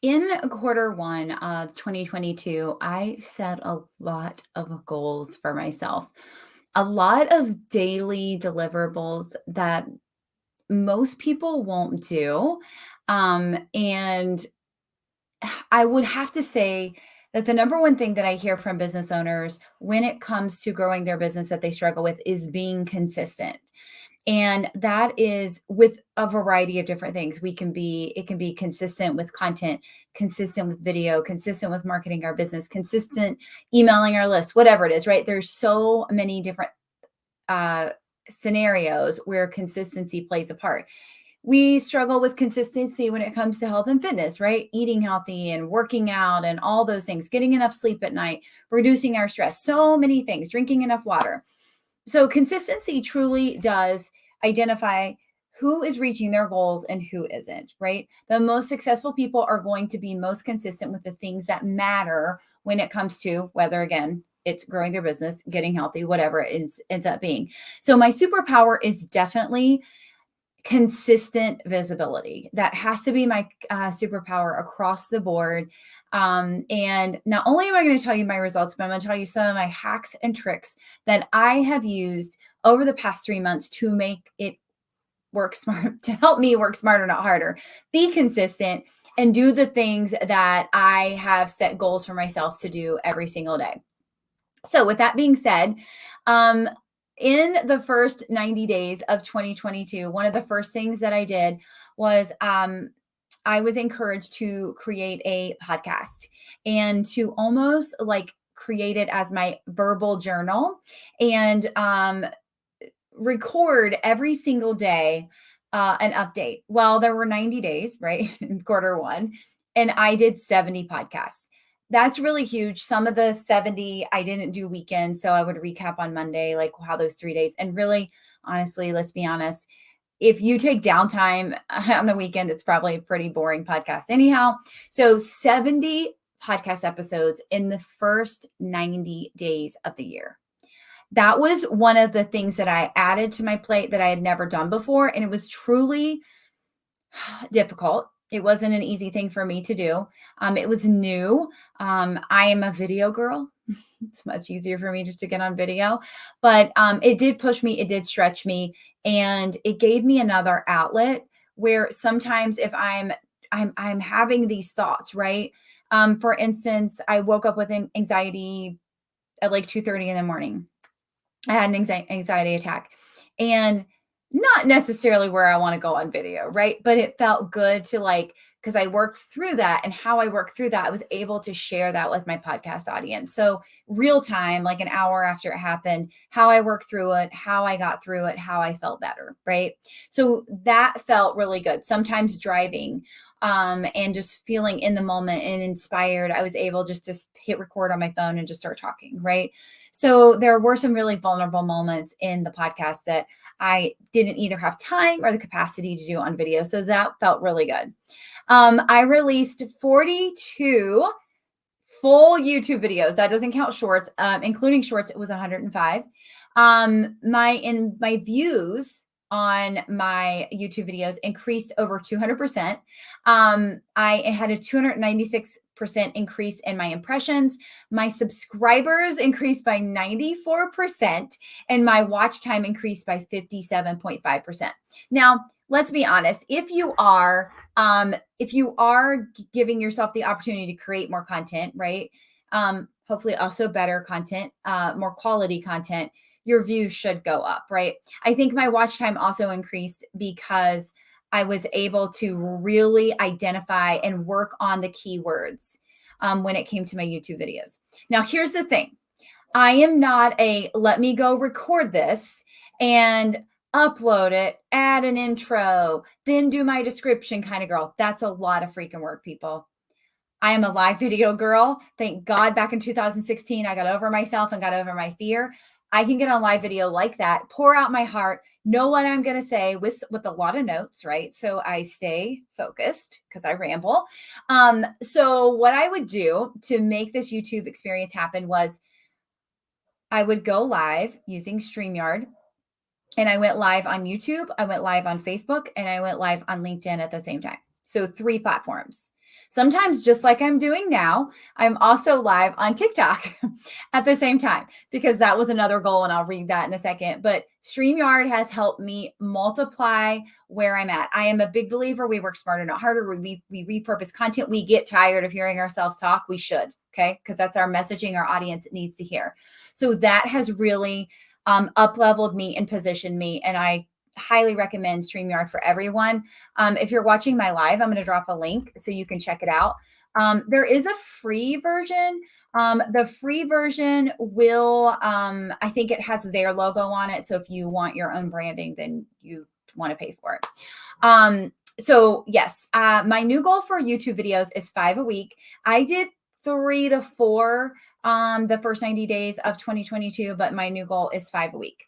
In quarter one of 2022, I set a lot of goals for myself, a lot of daily deliverables that most people won't do. And I would have to say that the number one thing that I hear from business owners when it comes to growing their business that they struggle with is being consistent. And that is with a variety of different things. It can be consistent with content, consistent with video, consistent with marketing our business, consistent emailing our list, whatever it is, right? There's so many different uh, scenarios where consistency plays a part. We struggle with consistency when it comes to health and fitness, right? Eating healthy and working out and all those things, getting enough sleep at night, reducing our stress, so many things, drinking enough water. So consistency truly does identify who is reaching their goals and who isn't, right? The most successful people are going to be most consistent with the things that matter when it comes to whether, again, it's growing their business, getting healthy, whatever it ends up being. So my superpower is definitely consistent visibility. That has to be my superpower across the board. And not only am I going to tell you my results, but I'm going to tell you some of my hacks and tricks that I have used over the past 3 months to make it work smart, to help me work smarter, not harder, be consistent, and do the things that I have set goals for myself to do every single day. So, with that being said, um, in the first 90 days of 2022, one of the first things that I did was I was encouraged to create a podcast and to almost like create it as my verbal journal and record every single day an update. Well, there were 90 days, right, in quarter one, and I did 70 podcasts. That's really huge. Some of the 70 I didn't do weekends, so I would recap on Monday, like how those 3 days. And really, honestly, let's be honest, if you take downtime on the weekend, it's probably a pretty boring podcast anyhow. So 70 podcast episodes in the first 90 days of the year. That was one of the things that I added to my plate that I had never done before. And it was truly difficult. It wasn't an easy thing for me to do. It was new. I am a video girl. It's much easier for me just to get on video, but it did push me. It did stretch me, and it gave me another outlet where sometimes if I'm having these thoughts, right? For instance, I woke up with anxiety at like 2:30 in the morning. I had an anxiety attack, and not necessarily where I want to go on video, right? But it felt good to like, because I worked through that, and how I worked through that, I was able to share that with my podcast audience. So, real time, like an hour after it happened, how I worked through it, how I got through it, how I felt better, right? So, that felt really good. Sometimes driving, and just feeling in the moment and inspired, I was able just to hit record on my phone and just start talking, right? So there were some really vulnerable moments in the podcast that I didn't either have time or the capacity to do on video. So that felt really good. I released 42 full YouTube videos. That doesn't count shorts. Including shorts, it was 105. My views on my YouTube videos increased over 200%. I had a 296% increase in my impressions. My subscribers increased by 94%, and my watch time increased by 57.5%. Now, let's be honest. If you are giving yourself the opportunity to create more content, right? Hopefully also better content, more quality content, your views should go up, right? I think my watch time also increased because I was able to really identify and work on the keywords when it came to my YouTube videos. Now, here's the thing. I am not a let me go record this and upload it, add an intro, then do my description kind of girl. That's a lot of freaking work, people. I am a live video girl. Thank God back in 2016, I got over myself and got over my fear. I can get on live video like that, pour out my heart, know what I'm going to say with a lot of notes, right? So I stay focused because I ramble. So what I would do to make this YouTube experience happen was I would go live using StreamYard, and I went live on YouTube, I went live on Facebook, and I went live on LinkedIn at the same time. So 3 platforms. Sometimes, just like I'm doing now, I'm also live on TikTok at the same time, because that was another goal, and I'll read that in a second. But StreamYard has helped me multiply where I'm at. I am a big believer. We work smarter, not harder. We repurpose content. We get tired of hearing ourselves talk. We should, okay? Because that's our messaging our audience needs to hear. So that has really up-leveled me and positioned me, and I highly recommend StreamYard for everyone. If you're watching my live, I'm going to drop a link so you can check it out. There is a free version. The free version will, I think it has their logo on it. So if you want your own branding, then you want to pay for it. So yes, my new goal for YouTube videos is 5 a week. I did 3 to 4 the first 90 days of 2022, but my new goal is 5 a week.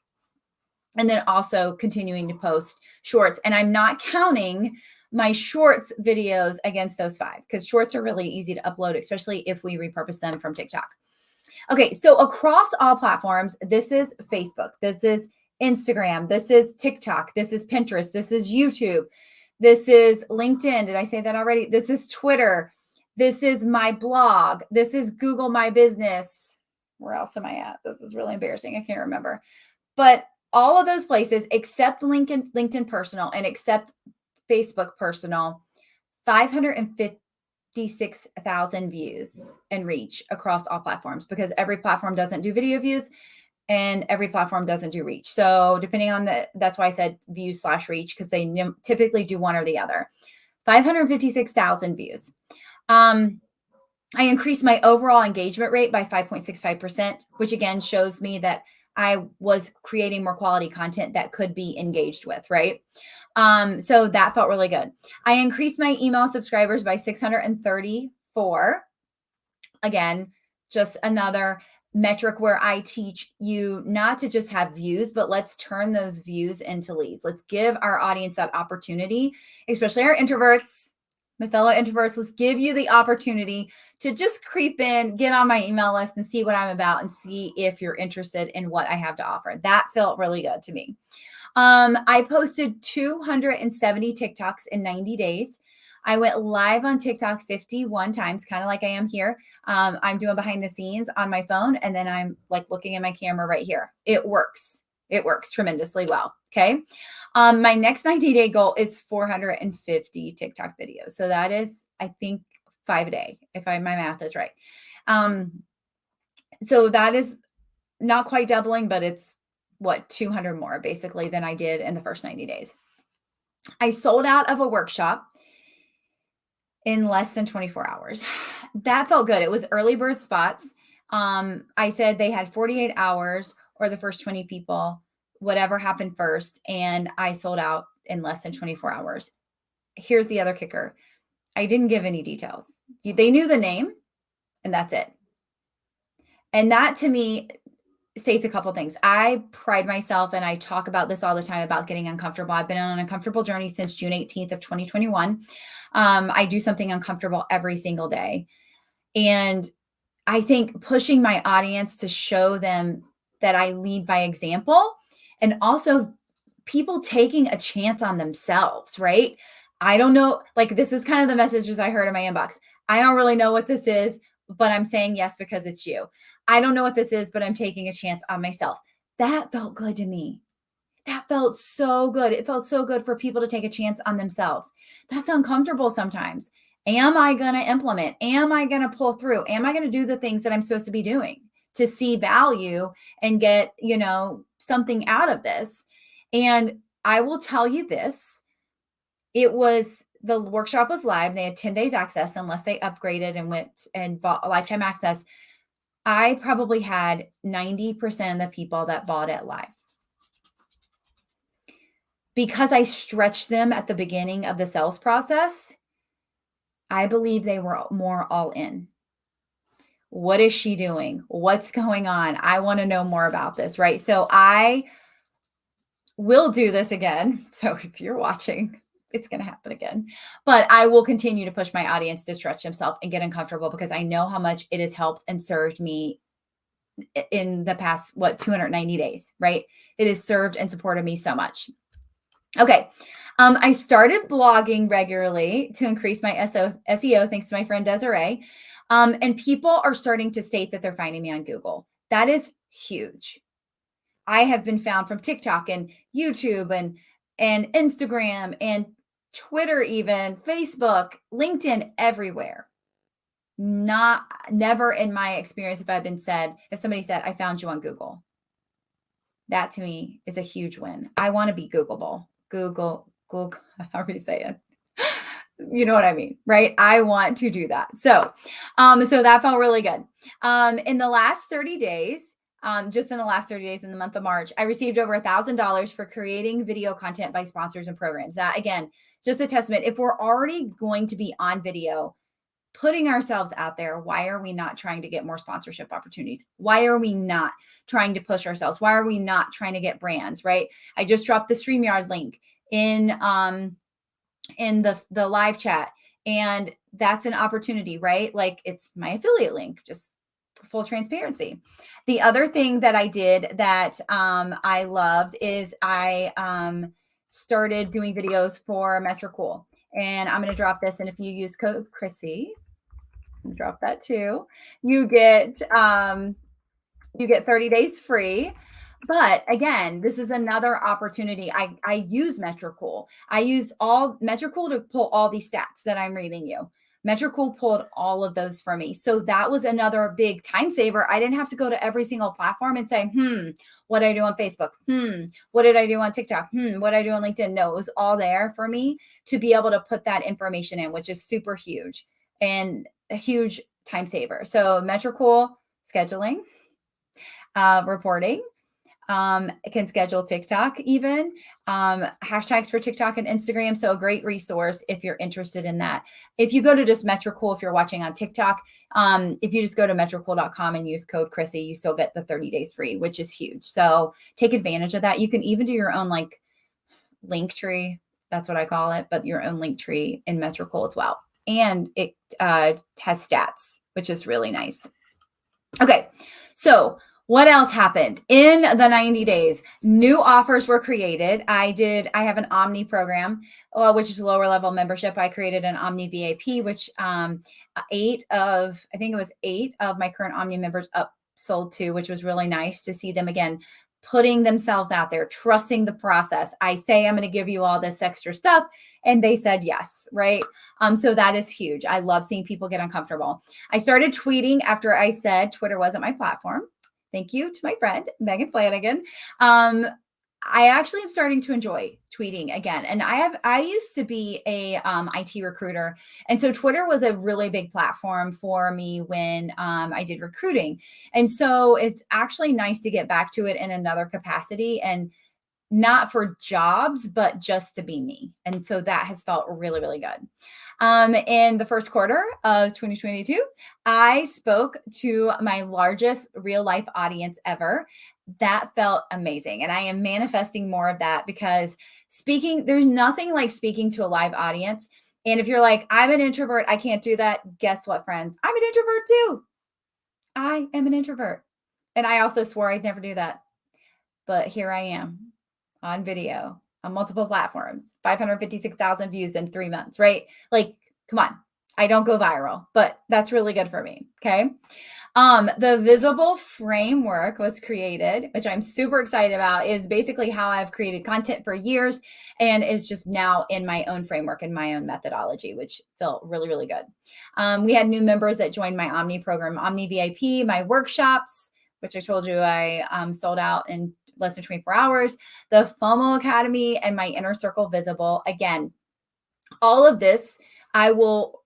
And then also continuing to post shorts. And I'm not counting my shorts videos against those 5, because shorts are really easy to upload, especially if we repurpose them from TikTok. Okay, so across all platforms, this is Facebook, this is Instagram, this is TikTok, this is Pinterest, this is YouTube, this is LinkedIn. Did I say that already? This is Twitter. This is my blog. This is Google My Business. Where else am I at? This is really embarrassing. I can't remember. But all of those places, except LinkedIn Personal and except Facebook Personal, 556,000 views and reach across all platforms, because every platform doesn't do video views and every platform doesn't do reach. So depending on that's why I said views/reach, because they typically do one or the other. 556,000 views. I increased my overall engagement rate by 5.65%, which again shows me that I was creating more quality content that could be engaged with, right? So that felt really good. I increased my email subscribers by 634. Again, just another metric where I teach you not to just have views, but let's turn those views into leads. Let's give our audience that opportunity, especially our introverts, my fellow introverts. Let's give you the opportunity to just creep in, get on my email list and see what I'm about and see if you're interested in what I have to offer. That felt really good to me. I posted 270 TikToks in 90 days. I went live on TikTok 51 times, kind of like I am here. I'm doing behind the scenes on my phone, and then I'm like looking at my camera right here. It works. It works tremendously well. Okay. My next 90-day goal is 450 TikTok videos. So that is, I think, 5 a day, if my math is right. So that is not quite doubling, but it's 200 more basically than I did in the first 90 days. I sold out of a workshop in less than 24 hours. That felt good. It was early bird spots. I said they had 48 hours or the first 20 people, whatever happened first. And I sold out in less than 24 hours. Here's the other kicker. I didn't give any details. They knew the name and that's it. And that to me states a couple of things. I pride myself, and I talk about this all the time, about getting uncomfortable. I've been on an uncomfortable journey since June 18th of 2021. I do something uncomfortable every single day. And I think pushing my audience to show them that I lead by example, and also people taking a chance on themselves, right? I don't know, like this is kind of the messages I heard in my inbox. I don't really know what this is, but I'm saying yes because it's you. I don't know what this is, but I'm taking a chance on myself. That felt good to me. That felt so good. It felt so good for people to take a chance on themselves. That's uncomfortable sometimes. Am I going to implement? Am I going to pull through? Am I going to do the things that I'm supposed to be doing to see value and get, something out of this? And I will tell you this, the workshop was live. They had 10 days access unless they upgraded and went and bought a lifetime access. I probably had 90% of the people that bought it live. Because I stretched them at the beginning of the sales process, I believe they were more all in. What is she doing? What's going on? I want to know more about this, right? So I will do this again. So if you're watching, it's going to happen again. But I will continue to push my audience to stretch themselves and get uncomfortable, because I know how much it has helped and served me in the past, 290 days, right? It has served and supported me so much. Okay. I started blogging regularly to increase my SEO, thanks to my friend Desiree. And people are starting to state that they're finding me on Google. That is huge. I have been found from TikTok and YouTube and Instagram and Twitter, even Facebook, LinkedIn, everywhere. Not never in my experience if somebody said I found you on Google. That to me is a huge win. I want to be Googleable. Google, however you say it. You know what I mean, right? I want to do that. So that felt really good. In the last 30 days, just in the last 30 days in the month of March, I received over $1,000 for creating video content by sponsors and programs. That again, just a testament. If we're already going to be on video, putting ourselves out there, why are we not trying to get more sponsorship opportunities? Why are we not trying to push ourselves? Why are we not trying to get brands, right? I just dropped the StreamYard link in the live chat, and that's an opportunity, right? Like it's my affiliate link, just for full transparency. The other thing that I did that I loved is I started doing videos for Metricool. And I'm going to drop this. And if you use code Chrissy, drop that too. You get 30 days free. But again, this is another opportunity. I use Metricool. I used all Metricool to pull all these stats that I'm reading you. Metricool pulled all of those for me. So that was another big time saver. I didn't have to go to every single platform and say, what did I do on Facebook? What did I do on TikTok? What did I do on LinkedIn? No, it was all there for me to be able to put that information in, which is super huge and a huge time saver. So Metricool scheduling, reporting, can schedule TikTok even, hashtags for TikTok and Instagram. So a great resource if you're interested in that. If you go to just Metricool, if you're watching on TikTok, if you just go to metricool.com and use code Chrissy, you still get the 30 days free, which is huge. So take advantage of that. You can even do your own like link tree. That's what I call it, but your own link tree in Metricool as well. And it has stats, which is really nice. Okay. So what else happened in the 90 days? New offers were created. I have an Omni program, which is lower level membership. I created an Omni VIP, which I think it was 8 of my current Omni members sold to, which was really nice to see them again, putting themselves out there, trusting the process. I say, I'm going to give you all this extra stuff. And they said yes, right? So that is huge. I love seeing people get uncomfortable. I started tweeting after I said Twitter wasn't my platform. Thank you to my friend, Megan Flanagan. I actually am starting to enjoy tweeting again. And I used to be a IT recruiter. And so Twitter was a really big platform for me when I did recruiting. And so it's actually nice to get back to it in another capacity, and not for jobs, but just to be me. And so that has felt really, really good. In the first quarter of 2022, I spoke to my largest real life audience ever. That felt amazing. And I am manifesting more of that because there's nothing like speaking to a live audience. And if you're like, I'm an introvert, I can't do that. Guess what, friends? I'm an introvert too. I am an introvert. And I also swore I'd never do that. But here I am on video on multiple platforms, 556,000 views in 3 months, right? Like, come on. I don't go viral, but that's really good for me. Okay. The visible framework was created, which I'm super excited about, is basically how I've created content for years. And it's just now in my own framework and my own methodology, which felt really, really good. We had new members that joined my Omni program, Omni VIP, my workshops, which I told you I sold out in less than 24 hours, the FOMO Academy, and my Inner Circle Visible. Again, all of this, I will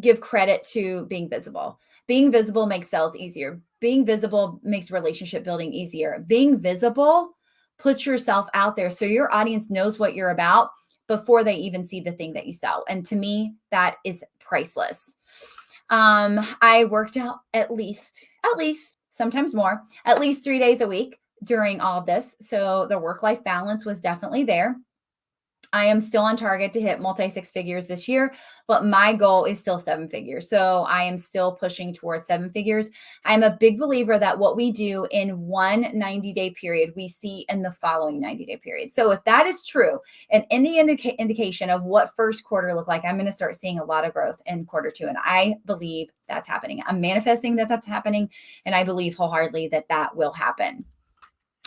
give credit to being visible. Being visible makes sales easier. Being visible makes relationship building easier. Being visible puts yourself out there so your audience knows what you're about before they even see the thing that you sell. And to me, that is priceless. I worked out at least, sometimes more, at least 3 days a week during all of this. So the work-life balance was definitely there. I am still on target to hit multi six figures this year, but my goal is still seven figures. So I am still pushing towards seven figures. I'm a big believer that what we do in one 90-day period, we see in the following 90-day period. So if that is true, and any indication of what first quarter looked like, I'm going to start seeing a lot of growth in quarter two. And I believe that's happening. I'm manifesting that that's happening. And I believe wholeheartedly that that will happen.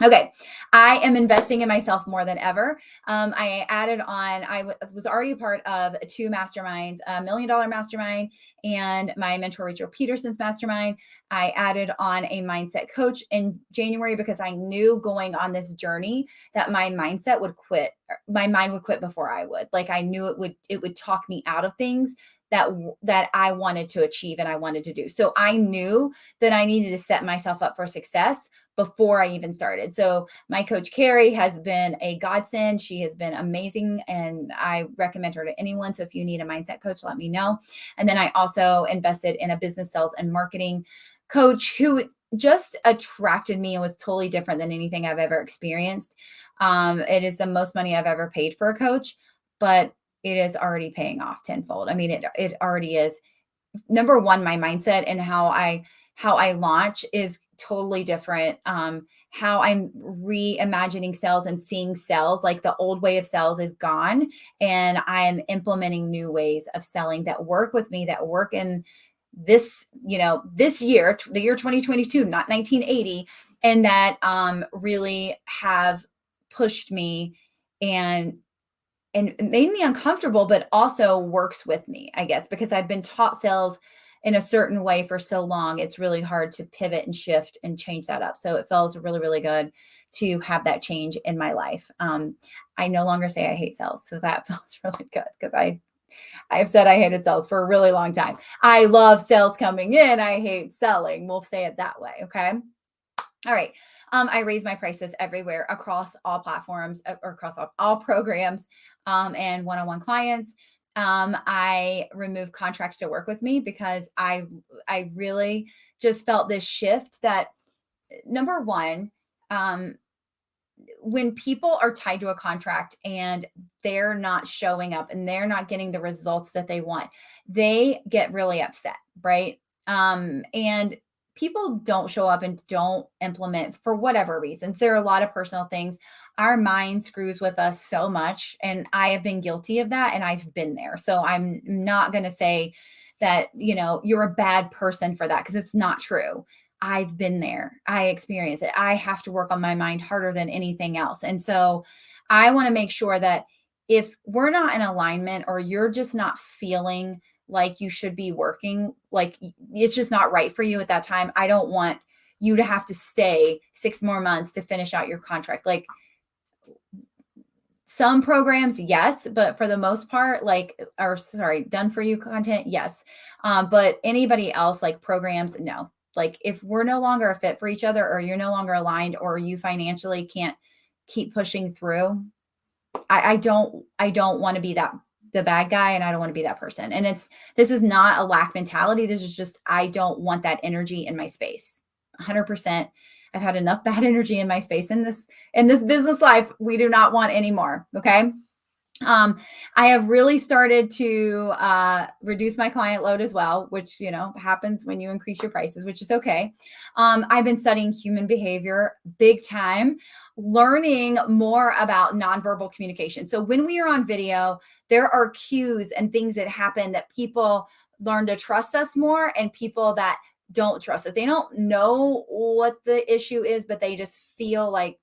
Okay, I am investing in myself more than ever. I added on, was already a part of two masterminds, $1 Million Mastermind and my mentor, Rachel Peterson's mastermind. I added on a mindset coach in January because I knew going on this journey that my mindset would quit. My mind would quit before I would. Like I knew it would talk me out of things that I wanted to achieve and I wanted to do. So I knew that I needed to set myself up for success before I even started. So my coach, Carrie, has been a godsend. She has been amazing and I recommend her to anyone. So if you need a mindset coach, let me know. And then I also invested in a business sales and marketing coach who just attracted me and was totally different than anything I've ever experienced. It is the most money I've ever paid for a coach, but it is already paying off tenfold. I mean, it already is. Number one, my mindset and how I launch is totally different. How I'm reimagining sales and seeing sales, like the old way of sales is gone. And I'm implementing new ways of selling that work with me, that work in this, this year, the year 2022, not 1980. And that really have pushed me and it made me uncomfortable, but also works with me, I guess, because I've been taught sales in a certain way for so long. It's really hard to pivot and shift and change that up. So it feels really, really good to have that change in my life. I no longer say I hate sales. So that feels really good because I've said I hated sales for a really long time. I love sales coming in. I hate selling. We'll say it that way. Okay. All right. I raise my prices everywhere across all platforms, or across all programs, and one-on-one clients. I remove contracts to work with me because I really just felt this shift that number one, when people are tied to a contract and they're not showing up and they're not getting the results that they want, they get really upset, right? And people don't show up and don't implement for whatever reasons. There are a lot of personal things. Our mind screws with us so much. And I have been guilty of that and I've been there. So I'm not going to say that, you're a bad person for that because it's not true. I've been there. I experience it. I have to work on my mind harder than anything else. And so I want to make sure that if we're not in alignment or you're just not feeling like you should be working, like it's just not right for you at that time, I don't want you to have to stay 6 more months to finish out your contract. Like some programs, yes, but for the most part, done for you content, yes. But anybody else, like programs, no. Like if we're no longer a fit for each other or you're no longer aligned or you financially can't keep pushing through, I don't want to be the bad guy and I don't want to be that person. And this is not a lack mentality. This is just, I don't want that energy in my space. 100%. I've had enough bad energy in my space in this business life. We do not want any more. Okay. I have really started to reduce my client load as well, which, happens when you increase your prices, which is okay. I've been studying human behavior big time, learning more about nonverbal communication. So when we are on video, there are cues and things that happen that people learn to trust us more and people that don't trust us. They don't know what the issue is, but they just feel like,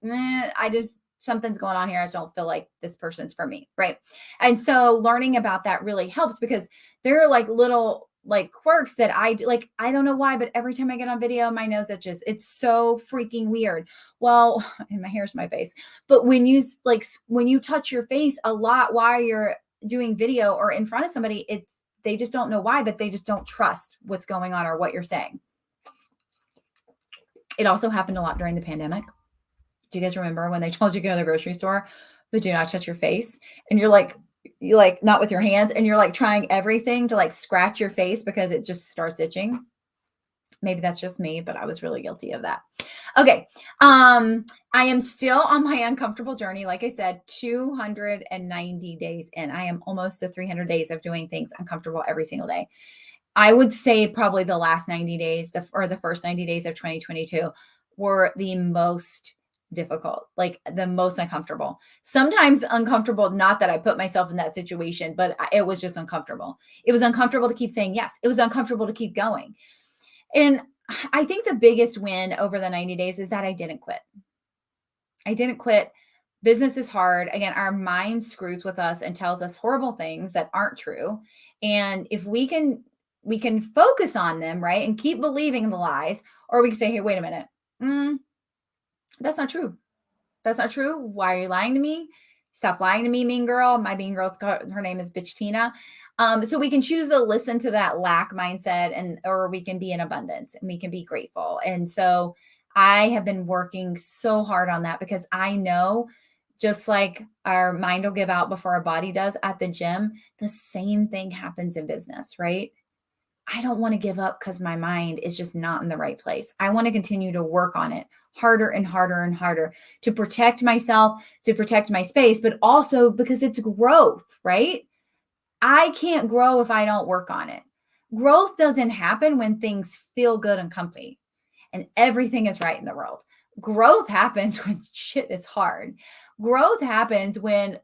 something's going on here. I just don't feel like this person's for me. Right. And so learning about that really helps because there are like little quirks that I do. Like, I don't know why, but every time I get on video, my nose itches. It's so freaking weird. Well, and my hair's my face, but when you touch your face a lot while you're doing video or in front of somebody, they just don't know why, but they just don't trust what's going on or what you're saying. It also happened a lot during the pandemic. Do you guys remember when they told you to go to the grocery store, but do not touch your face? And you're like not with your hands and you're like trying everything to like scratch your face because it just starts itching. Maybe that's just me, but I was really guilty of that. Okay. I am still on my uncomfortable journey. Like I said, 290 days in. I am almost to 300 days of doing things uncomfortable every single day. I would say probably the last 90 days, or the first 90 days of 2022 were the most difficult, like the most uncomfortable. Sometimes uncomfortable, not that I put myself in that situation, but it was just uncomfortable. It was uncomfortable to keep saying yes. It was uncomfortable to keep going. And I think the biggest win over the 90 days is that I didn't quit. I didn't quit. Business is hard. Again, our mind screws with us and tells us horrible things that aren't true. And if we can focus on them, right? And keep believing the lies, or we can say, hey, wait a minute. That's not true. That's not true. Why are you lying to me? Stop lying to me, mean girl. My mean girl's her name is Bitch Tina. So we can choose to listen to that lack mindset, or we can be in abundance and we can be grateful. And so I have been working so hard on that, because I know, just like our mind will give out before our body does at the gym, the same thing happens in business, right? I don't want to give up because my mind is just not in the right place. I want to continue to work on it harder and harder and harder to protect myself, to protect my space, but also because it's growth, right? I can't grow if I don't work on it. Growth doesn't happen when things feel good and comfy and everything is right in the world. Growth happens when shit is hard. Growth happens when,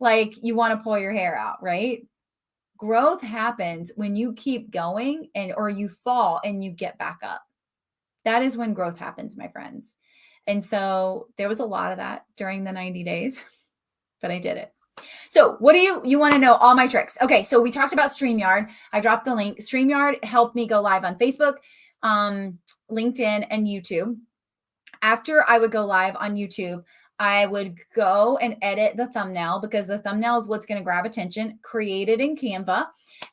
like you want to pull your hair out, right? Growth happens when you keep going or you fall and you get back up. That is when growth happens, my friends. And so there was a lot of that during the 90 days, but I did it. So what do you want to know? All my tricks. Okay. So we talked about StreamYard. I dropped the link. StreamYard helped me go live on Facebook, LinkedIn, and YouTube. After I would go live on YouTube, I would go and edit the thumbnail, because the thumbnail is what's going to grab attention, create it in Canva.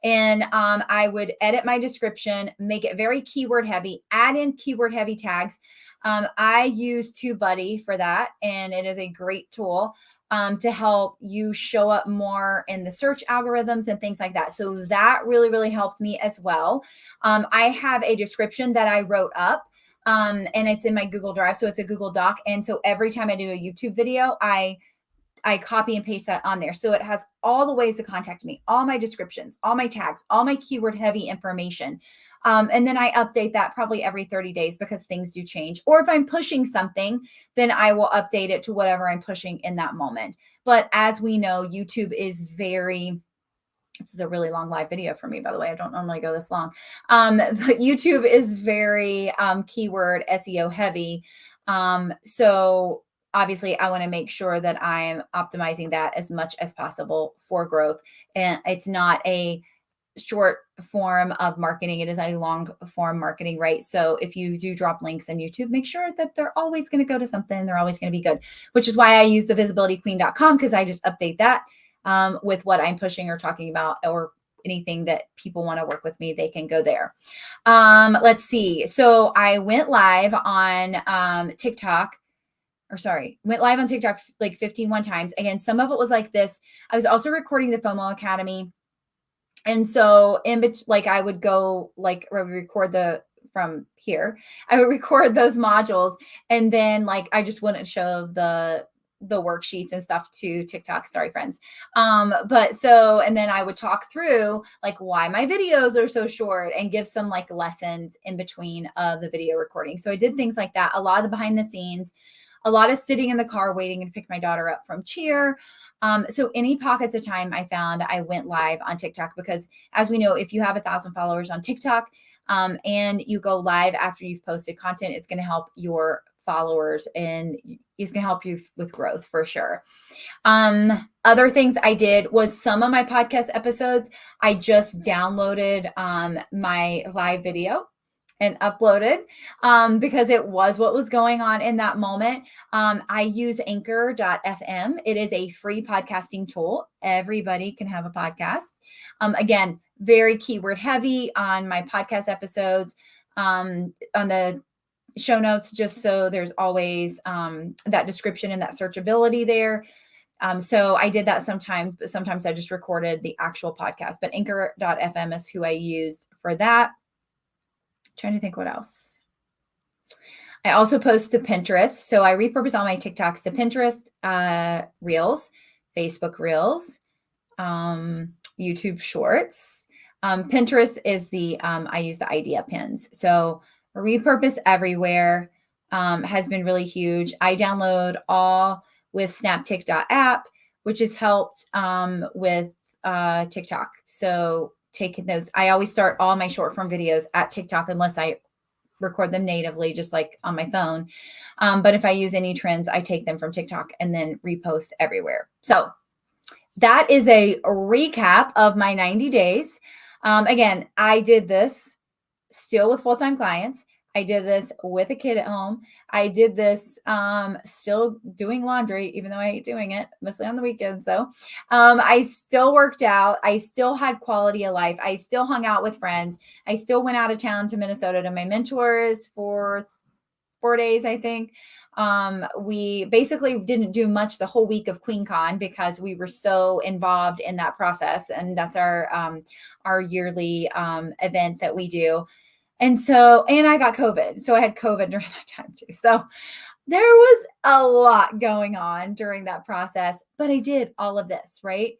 And I would edit my description, make it very keyword heavy, add in keyword heavy tags. I use TubeBuddy for that, and it is a great tool to help you show up more in the search algorithms and things like that. So that really, really helped me as well. I have a description that I wrote up. And it's in my Google Drive. So it's a Google Doc. And so every time I do a YouTube video, I copy and paste that on there. So it has all the ways to contact me, all my descriptions, all my tags, all my keyword heavy information. And then I update that probably every 30 days, because things do change. Or if I'm pushing something, then I will update it to whatever I'm pushing in that moment. But as we know, YouTube is this is a really long live video for me, by the way. I don't normally go this long. But YouTube is very keyword SEO heavy. So obviously I want to make sure that I'm optimizing that as much as possible for growth. And it's not a short form of marketing. It is a long form marketing, right? So if you do drop links on YouTube, make sure that they're always going to go to something. They're always going to be good, which is why I use the visibilityqueen.com, because I just update that with what I'm pushing or talking about, or anything that people want to work with me, they can go there. Let's see. So I went live on TikTok, went live on TikTok like 51 times. Again, some of it was like this. I was also recording the FOMO Academy. And so I would go, like, I would record from here, I would record those modules. And then I just wouldn't show the worksheets and stuff to TikTok. Sorry, friends. And then I would talk through why my videos are so short, and give some lessons in between the video recording. So I did things like that, a lot of the behind the scenes, a lot of sitting in the car waiting to pick my daughter up from cheer. So any pockets of time I found, I went live on TikTok, because as we know, if you have 1,000 followers on TikTok and you go live after you've posted content, it's going to help your followers and it's going to help you with growth for sure. Other things I did was some of my podcast episodes, I just downloaded my live video and uploaded because it was what was going on in that moment. I use anchor.fm. It is a free podcasting tool. Everybody can have a podcast. Again, very keyword heavy on my podcast episodes. On the show notes, just so there's always that description and that searchability there. So I did that sometimes, but sometimes I just recorded the actual podcast, but anchor.fm is who I used for that. Trying to think what else. I also post to Pinterest. So I repurpose all my TikToks to Pinterest, Reels, Facebook Reels, YouTube Shorts. Pinterest is I use the idea pins. So repurpose everywhere has been really huge. I download all with snaptik.app, which has helped with TikTok. So taking those, I always start all my short form videos at TikTok unless I record them natively, just like on my phone. But if I use any trends, I take them from TikTok and then repost everywhere. So that is a recap of my 90 days. Again, I did this still with full-time clients. I did this with a kid at home. I did this still doing laundry, even though I hate doing it, mostly on the weekends though. I still worked out. I still had quality of life. I still hung out with friends. I still went out of town to Minnesota to my mentors for 4 days, I think. We basically didn't do much the whole week of QueenCon because we were so involved in that process. And that's our yearly event that we do. And I got COVID. So I had COVID during that time too. So there was a lot going on during that process, but I did all of this, right?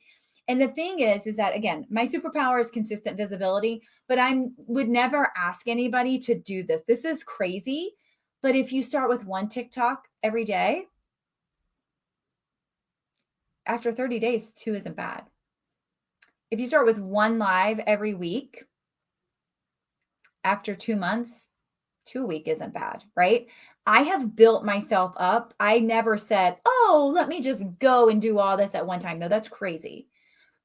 And the thing is that again, my superpower is consistent visibility, but I would never ask anybody to do this. This is crazy. But if you start with one TikTok every day, after 30 days, 2 isn't bad. If you start with one live every week, after 2 months, 2 a week isn't bad, right? I have built myself up. I never said, oh, let me just go and do all this at one time. No, that's crazy.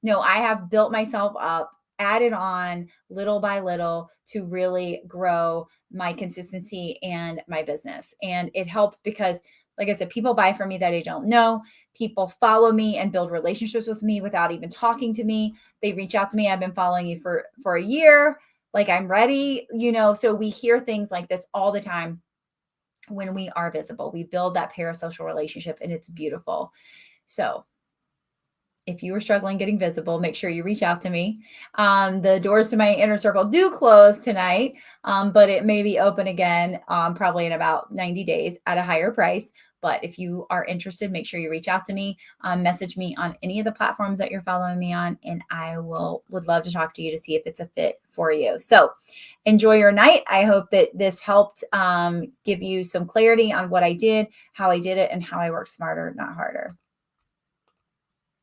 No, I have built myself up, added on little by little to really grow my consistency and my business. And it helps because, like I said, people buy from me that I don't know. People follow me and build relationships with me without even talking to me. They reach out to me. I've been following you for a year. Like I'm ready, so we hear things like this all the time when we are visible. We build that parasocial relationship and it's beautiful. So if you are struggling getting visible, make sure you reach out to me. The doors to my inner circle do close tonight, but it may be open again probably in about 90 days at a higher price. But if you are interested, make sure you reach out to me, message me on any of the platforms that you're following me on, and I would love to talk to you to see if it's a fit for you. So enjoy your night. I hope that this helped give you some clarity on what I did, how I did it, and how I work smarter, not harder.